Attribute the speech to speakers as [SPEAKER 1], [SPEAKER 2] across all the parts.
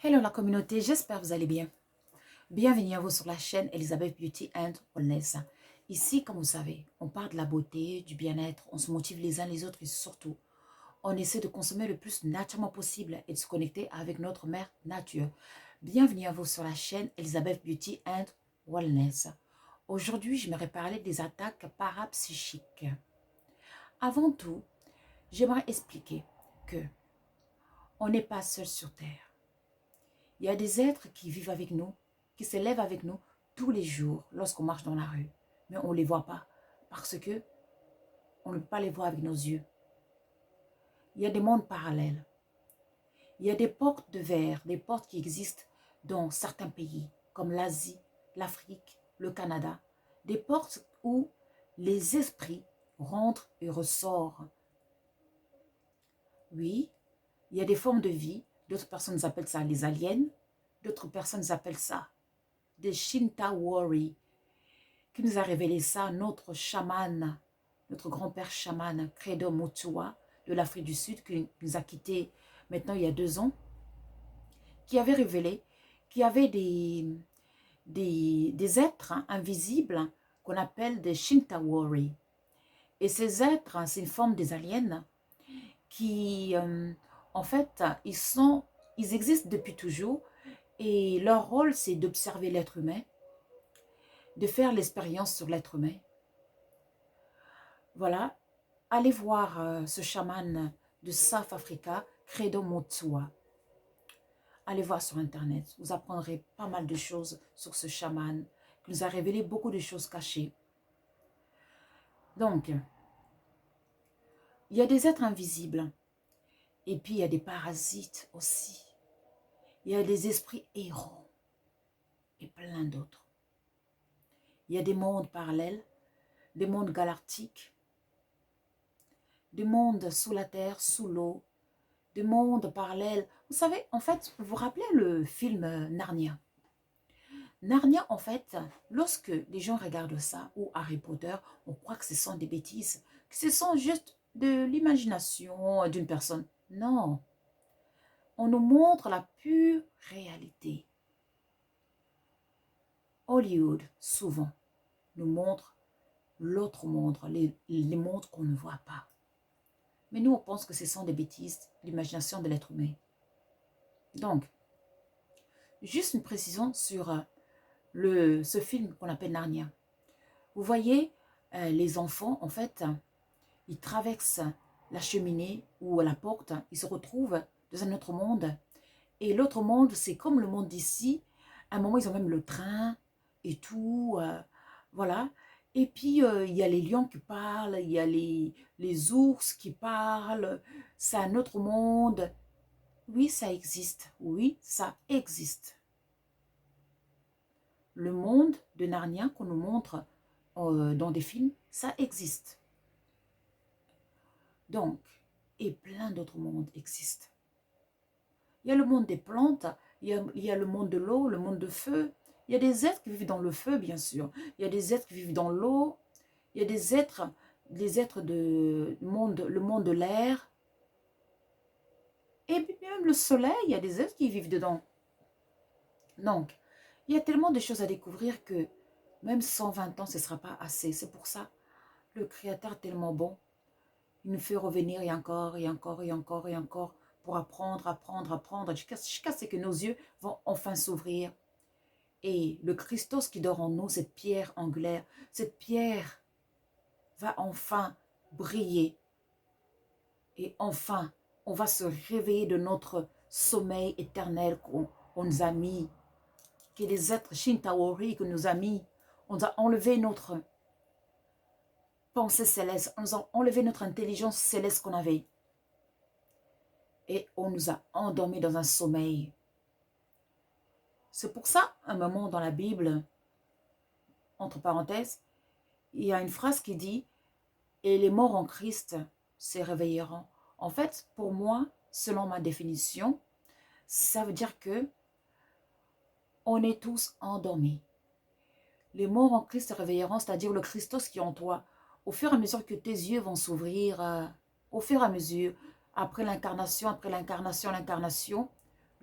[SPEAKER 1] Hello la communauté, j'espère que vous allez bien. Bienvenue à vous sur la chaîne Elizabeth Beauty and Wellness. Ici, comme vous savez, on parle de la beauté, du bien-être, on se motive les uns les autres et surtout, on essaie de consommer le plus naturellement possible et de se connecter avec notre mère nature. Bienvenue à vous sur la chaîne Elizabeth Beauty and Wellness. Aujourd'hui, j'aimerais parler des attaques parapsychiques. Avant tout, j'aimerais expliquer que on n'est pas seul sur Terre. Il y a des êtres qui vivent avec nous, qui se lèvent avec nous tous les jours lorsqu'on marche dans la rue. Mais on ne les voit pas parce que on ne peut pas les voir avec nos yeux. Il y a des mondes parallèles. Il y a des portes de verre, des portes qui existent dans certains pays, comme l'Asie, l'Afrique, le Canada. Des portes où les esprits rentrent et ressortent. Oui, il y a des formes de vie. D'autres personnes appellent ça les aliens. D'autres personnes appellent ça des Shintawari, qui nous a révélé ça, notre chaman, notre grand-père chaman, Credo Mutua, de l'Afrique du Sud, qui nous a quittés maintenant il y a 2 ans, qui avait révélé qu'il y avait des êtres invisibles qu'on appelle des Shintawari. Et ces êtres, c'est une forme des aliens qui, en fait, ils existent depuis toujours et leur rôle, c'est d'observer l'être humain, de faire l'expérience sur l'être humain. Voilà, allez voir ce chaman de South Africa, Credo Mutua. Allez voir sur Internet, vous apprendrez pas mal de choses sur ce chaman qui nous a révélé beaucoup de choses cachées. Donc, il y a des êtres invisibles et puis il y a des parasites aussi. Il y a des esprits errants et plein d'autres. Il y a des mondes parallèles, des mondes galactiques, des mondes sous la terre, sous l'eau, des mondes parallèles. Vous savez, en fait, vous vous rappelez le film Narnia? Narnia, en fait, lorsque les gens regardent ça, ou Harry Potter, on croit que ce sont des bêtises, que ce sont juste de l'imagination d'une personne. Non, on nous montre la pure réalité. Hollywood, souvent, nous montre l'autre monde, les mondes qu'on ne voit pas. Mais nous, on pense que ce sont des bêtises, l'imagination de l'être humain. Donc, juste une précision sur ce film qu'on appelle Narnia. Vous voyez, les enfants, en fait, ils traversent la cheminée ou la porte, ils se retrouvent dans un autre monde. Et l'autre monde, c'est comme le monde d'ici. À un moment, ils ont même le train et tout, voilà. Et puis, il y a les lions qui parlent, il y a les ours qui parlent. C'est un autre monde. Oui, ça existe. Oui, ça existe. Le monde de Narnia qu'on nous montre dans des films, ça existe. Donc, et plein d'autres mondes existent. Il y a le monde des plantes, il y a le monde de l'eau, le monde de feu. Il y a des êtres qui vivent dans le feu, bien sûr. Il y a des êtres qui vivent dans l'eau. Il y a des êtres de le monde de l'air. Et puis même le soleil, il y a des êtres qui vivent dedans. Donc, il y a tellement de choses à découvrir que même 120 ans, ce ne sera pas assez. C'est pour ça, le Créateur est tellement bon. Il nous fait revenir et encore, et encore, et encore, et encore, pour apprendre, apprendre, apprendre, jusqu'à ce que nos yeux vont enfin s'ouvrir. Et le Christos qui dort en nous, cette pierre angulaire, cette pierre va enfin briller. Et enfin, on va se réveiller de notre sommeil éternel qu'on nous a mis, que les êtres Shintawari que nous a mis. On a enlevé notre pensée céleste, on a enlevé notre intelligence céleste qu'on avait. Et on nous a endormis dans un sommeil. C'est pour ça, un moment dans la Bible, entre parenthèses, il y a une phrase qui dit « Et les morts en Christ se réveilleront ». En fait, pour moi, selon ma définition, ça veut dire que on est tous endormis. Les morts en Christ se réveilleront, c'est-à-dire le Christos qui est en toi. Au fur et à mesure que tes yeux vont s'ouvrir, au fur et à mesure, après l'incarnation, l'incarnation,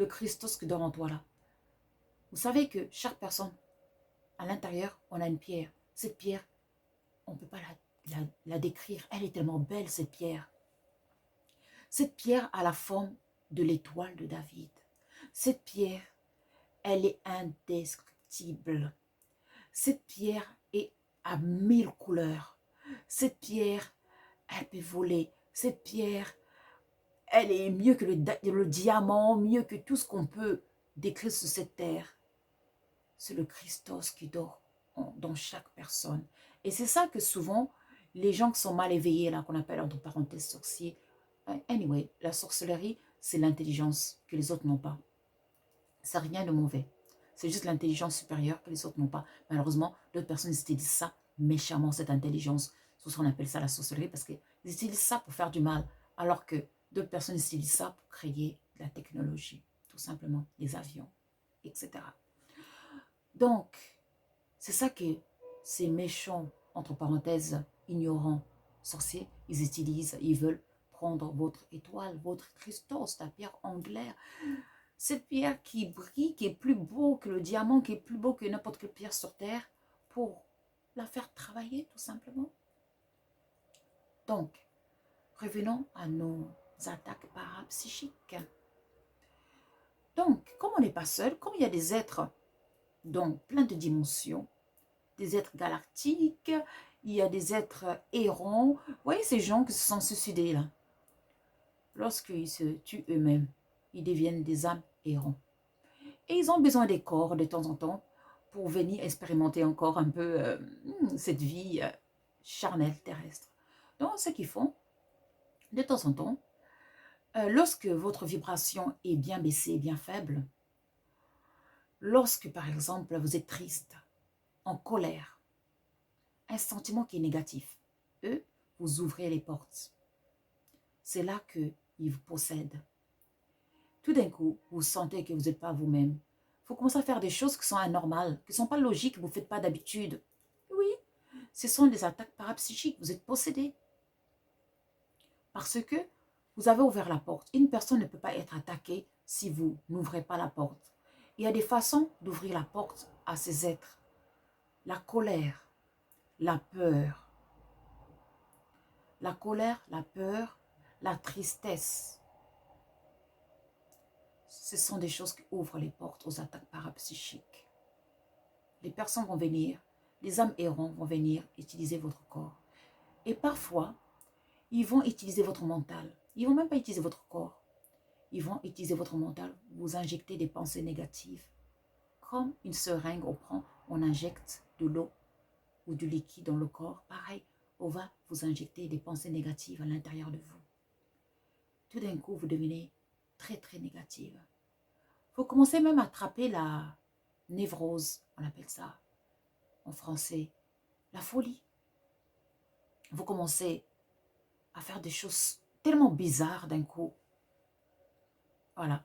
[SPEAKER 1] le Christos qui dort en toi là. Vous savez que chaque personne, à l'intérieur, on a une pierre. Cette pierre, on ne peut pas la décrire. Elle est tellement belle, cette pierre. Cette pierre a la forme de l'étoile de David. Cette pierre, elle est indescriptible. Cette pierre est à 1000 couleurs. Cette pierre, elle peut voler. Cette pierre, elle est mieux que le diamant, mieux que tout ce qu'on peut décrire sur cette terre. C'est le Christos qui dort dans chaque personne. Et c'est ça que souvent, les gens qui sont mal éveillés, là qu'on appelle entre parenthèses sorciers, anyway, la sorcellerie, c'est l'intelligence que les autres n'ont pas. C'est rien de mauvais. C'est juste l'intelligence supérieure que les autres n'ont pas. Malheureusement, d'autres personnes utilisent ça méchamment, cette intelligence. C'est ce qu'on appelle ça la sorcellerie, parce qu'ils utilisent ça pour faire du mal, alors que d'autres personnes utilisent ça pour créer de la technologie, tout simplement, les avions, etc. Donc, c'est ça que ces méchants, entre parenthèses, ignorants, sorciers, ils utilisent, ils veulent prendre votre étoile, votre Christos, la pierre angulaire, cette pierre qui brille, qui est plus beau que le diamant, qui est plus beau que n'importe quelle pierre sur terre, pour la faire travailler, tout simplement. Donc, revenons à nos attaques parapsychiques. Donc, comme on n'est pas seul, comme il y a des êtres dans plein de dimensions, des êtres galactiques, il y a des êtres errants. Vous voyez ces gens qui se sont suicidés là. Lorsqu'ils se tuent eux-mêmes, ils deviennent des âmes errants. Et ils ont besoin des corps de temps en temps pour venir expérimenter encore un peu cette vie charnelle terrestre. Donc ce qu'ils font, de temps en temps, lorsque votre vibration est bien baissée, bien faible, lorsque par exemple vous êtes triste, en colère, un sentiment qui est négatif, eux, vous ouvrez les portes. C'est là qu'ils vous possèdent. Tout d'un coup, vous sentez que vous n'êtes pas vous-même. Vous commencez à faire des choses qui sont anormales, qui ne sont pas logiques, que vous ne faites pas d'habitude. Oui, ce sont des attaques parapsychiques, vous êtes possédé. Parce que vous avez ouvert la porte. Une personne ne peut pas être attaquée si vous n'ouvrez pas la porte. Il y a des façons d'ouvrir la porte à ces êtres. La colère, la peur. La colère, la peur, la tristesse. Ce sont des choses qui ouvrent les portes aux attaques parapsychiques. Les personnes vont venir, les âmes errantes vont venir utiliser votre corps. Et parfois, ils vont utiliser votre mental. Ils ne vont même pas utiliser votre corps. Ils vont utiliser votre mental, vous injecter des pensées négatives. Comme une seringue, on injecte de l'eau ou du liquide dans le corps. Pareil, on va vous injecter des pensées négatives à l'intérieur de vous. Tout d'un coup, vous devenez très, très négative. Vous commencez même à attraper la névrose, on appelle ça en français, la folie. Vous commencez à faire des choses tellement bizarres d'un coup. Voilà.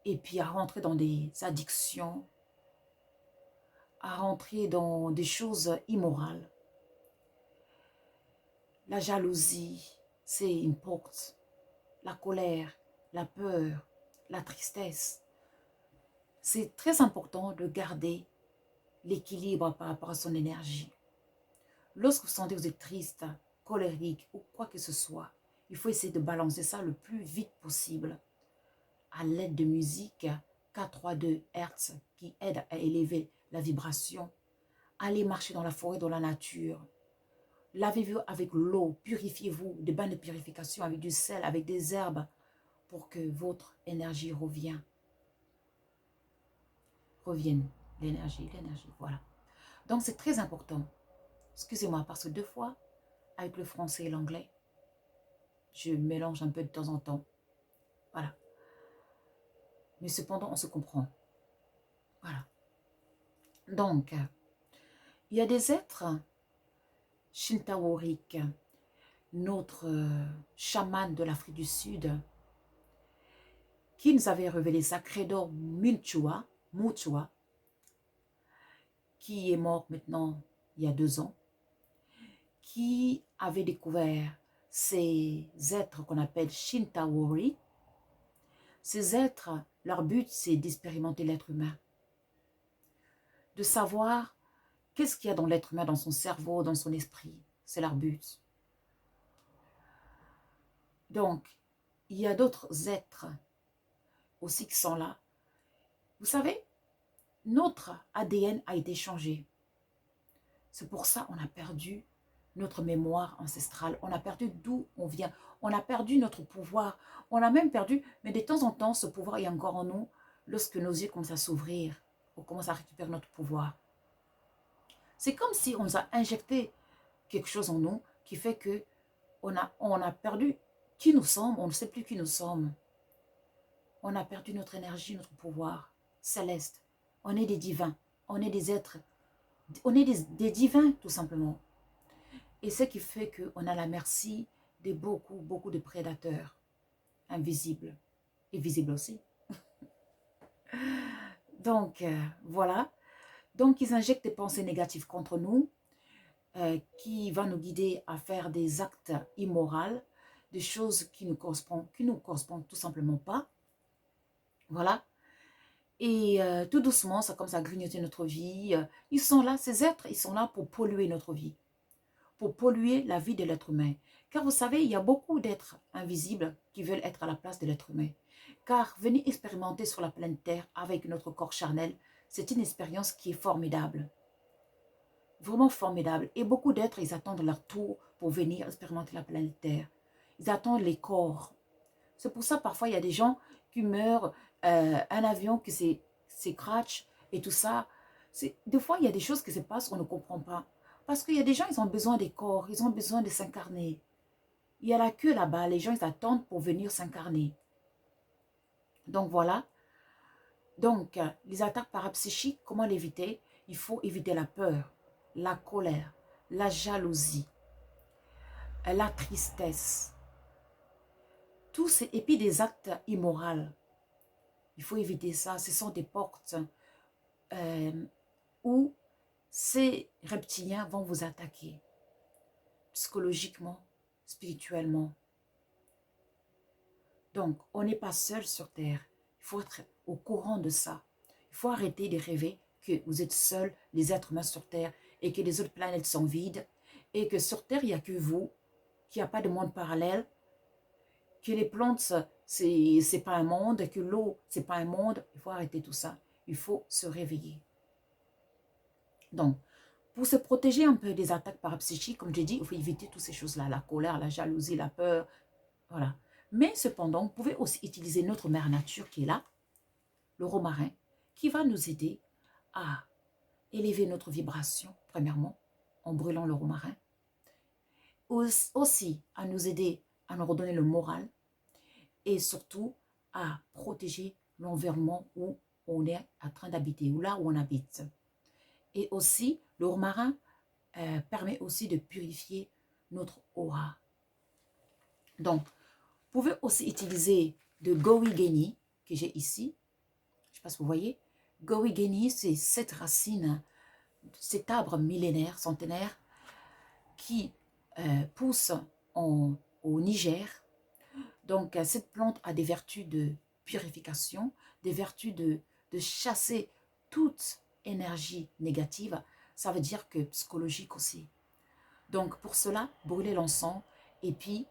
[SPEAKER 1] Et puis à rentrer dans des addictions, à rentrer dans des choses immorales. La jalousie, c'est une porte. La colère, la peur, la tristesse. C'est très important de garder l'équilibre par rapport à son énergie. Lorsque vous sentez que vous êtes triste, colérique ou quoi que ce soit, il faut essayer de balancer ça le plus vite possible à l'aide de musique K32 Hz qui aide à élever la vibration. Allez marcher dans la forêt, dans la nature. Lavez-vous avec l'eau, purifiez-vous, des bains de purification avec du sel, avec des herbes pour que votre énergie revienne. L'énergie, voilà. Donc c'est très important. Excusez-moi, parce que deux fois, avec le français et l'anglais, je mélange un peu de temps en temps. Voilà. Mais cependant, on se comprend. Voilà. Donc, il y a des êtres shintaoriques, notre chaman de l'Afrique du Sud, qui nous avait révélé ça, Credo Mutua, qui est mort maintenant il y a 2 ans, qui avait découvert ces êtres qu'on appelle Shintaori. Ces êtres, leur but, c'est d'expérimenter l'être humain. De savoir qu'est-ce qu'il y a dans l'être humain, dans son cerveau, dans son esprit. C'est leur but. Donc, il y a d'autres êtres aussi qui sont là. Vous savez, notre ADN a été changé. C'est pour ça qu'on a perdu notre mémoire ancestrale. On a perdu d'où on vient. On a perdu notre pouvoir. On a même perdu, mais de temps en temps, ce pouvoir est encore en nous lorsque nos yeux commencent à s'ouvrir. On commence à récupérer notre pouvoir. C'est comme si on nous a injecté quelque chose en nous qui fait que on a perdu qui nous sommes. On ne sait plus qui nous sommes. On a perdu notre énergie, notre pouvoir céleste. On est des divins. On est des êtres. On est des divins, tout simplement. Et ce qui fait qu'on a la merci de beaucoup de prédateurs invisibles et visibles aussi. Donc, voilà. Donc, ils injectent des pensées négatives contre nous qui vont nous guider à faire des actes immoraux, des choses qui nous correspondent tout simplement pas. Voilà. Et tout doucement, ça commence à grignoter notre vie. Ils sont là, ces êtres, ils sont là pour polluer notre vie, pour polluer la vie de l'être humain. Car vous savez, il y a beaucoup d'êtres invisibles qui veulent être à la place de l'être humain. Car venir expérimenter sur la planète Terre avec notre corps charnel, c'est une expérience qui est formidable. Vraiment formidable. Et beaucoup d'êtres, ils attendent leur tour pour venir expérimenter la planète Terre. Ils attendent les corps. C'est pour ça, parfois, il y a des gens qui meurent, un avion qui s'écrase et tout ça. Des fois, il y a des choses qui se passent, on ne comprend pas. Parce qu'il y a des gens, ils ont besoin des corps, ils ont besoin de s'incarner. Il y a la queue là-bas, les gens, ils attendent pour venir s'incarner. Donc, voilà. Donc, les attaques parapsychiques, comment l'éviter? Il faut éviter la peur, la colère, la jalousie, la tristesse. Et puis des actes immoraux. Il faut éviter ça. Ce sont des portes où ces reptiliens vont vous attaquer. Psychologiquement, spirituellement. Donc, on n'est pas seul sur Terre. Il faut être au courant de ça. Il faut arrêter de rêver que vous êtes seuls, les êtres humains sur Terre, et que les autres planètes sont vides, et que sur Terre, il n'y a que vous, qu'il n'y a pas de monde parallèle, que les plantes, c'est pas un monde, que l'eau, c'est pas un monde. Il faut arrêter tout ça. Il faut se réveiller. Donc, pour se protéger un peu des attaques parapsychiques, comme j'ai dit, il faut éviter toutes ces choses-là, la colère, la jalousie, la peur, voilà. Mais cependant, vous pouvez aussi utiliser notre mère nature qui est là, le romarin, qui va nous aider à élever notre vibration, premièrement, en brûlant le romarin. Aussi, à nous aider à nous redonner le moral et surtout à protéger l'environnement où on est en train d'habiter, ou là où on habite. Et aussi, le romarin permet aussi de purifier notre aura. Donc, vous pouvez aussi utiliser de Gowi-Geni que j'ai ici. Je ne sais pas si vous voyez. Gowi-Geni, c'est cette racine, cet arbre millénaire, centenaire, qui pousse au Niger. Donc, cette plante a des vertus de purification, des vertus de chasser toute énergie négative. Ça veut dire que psychologique aussi. Donc, pour cela, brûlez l'encens et puis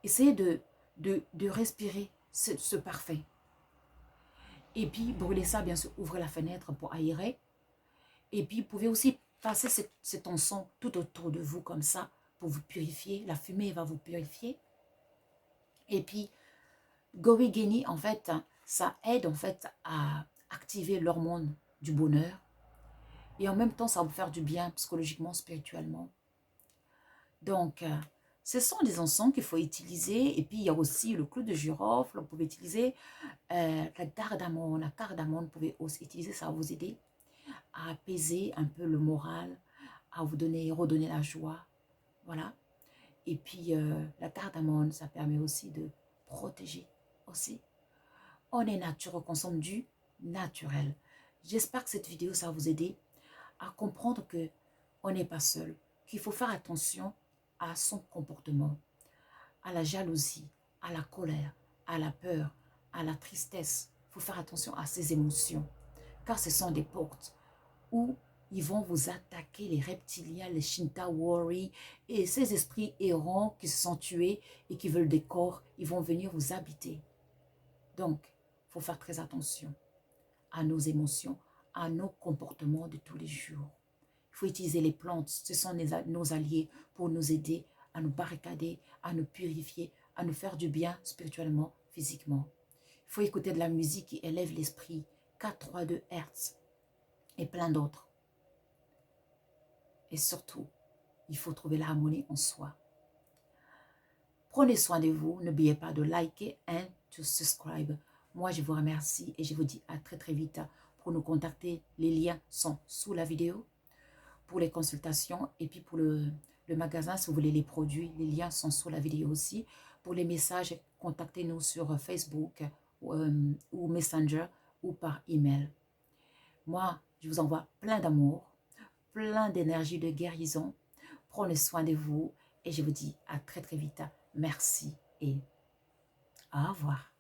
[SPEAKER 1] essayez de respirer ce parfait. Et puis, brûlez ça, bien sûr, ouvrez la fenêtre pour aérer. Et puis, vous pouvez aussi passer cet encens tout autour de vous comme ça pour vous purifier. La fumée va vous purifier. Et puis, Gowi-Geni, en fait, ça aide en fait à activer l'hormone du bonheur. Et en même temps, ça va vous faire du bien psychologiquement, spirituellement. Donc, ce sont des encens qu'il faut utiliser. Et puis, il y a aussi le clou de girofle. Vous pouvez utiliser la cardamome. La cardamome, vous pouvez aussi utiliser, ça va vous aider à apaiser un peu le moral, à vous redonner la joie. Voilà. Et puis, la cardamome, ça permet aussi de protéger aussi. On est nature, on consomme du naturel. J'espère que cette vidéo, ça va vous aider à comprendre que on n'est pas seul, qu'il faut faire attention à son comportement, à la jalousie, à la colère, à la peur, à la tristesse. Il faut faire attention à ces émotions, car ce sont des portes où ils vont vous attaquer, les reptiliens, les Shinta-wari et ces esprits errants qui se sont tués et qui veulent des corps, ils vont venir vous habiter. Donc, il faut faire très attention à nos émotions, à nos comportements de tous les jours. Il faut utiliser les plantes, ce sont nos alliés pour nous aider à nous barricader, à nous purifier, à nous faire du bien spirituellement, physiquement. Il faut écouter de la musique qui élève l'esprit, 432 Hz et plein d'autres. Et surtout, il faut trouver l'harmonie en soi. Prenez soin de vous, n'oubliez pas de liker et de subscribe. Moi, je vous remercie et je vous dis à très vite pour nous contacter. Les liens sont sous la vidéo pour les consultations et puis pour le magasin, si vous voulez les produits, les liens sont sous la vidéo aussi. Pour les messages, contactez-nous sur Facebook ou Messenger ou par email. Moi, je vous envoie plein d'amour, plein d'énergie de guérison. Prenez soin de vous et je vous dis à très vite. Merci et au revoir.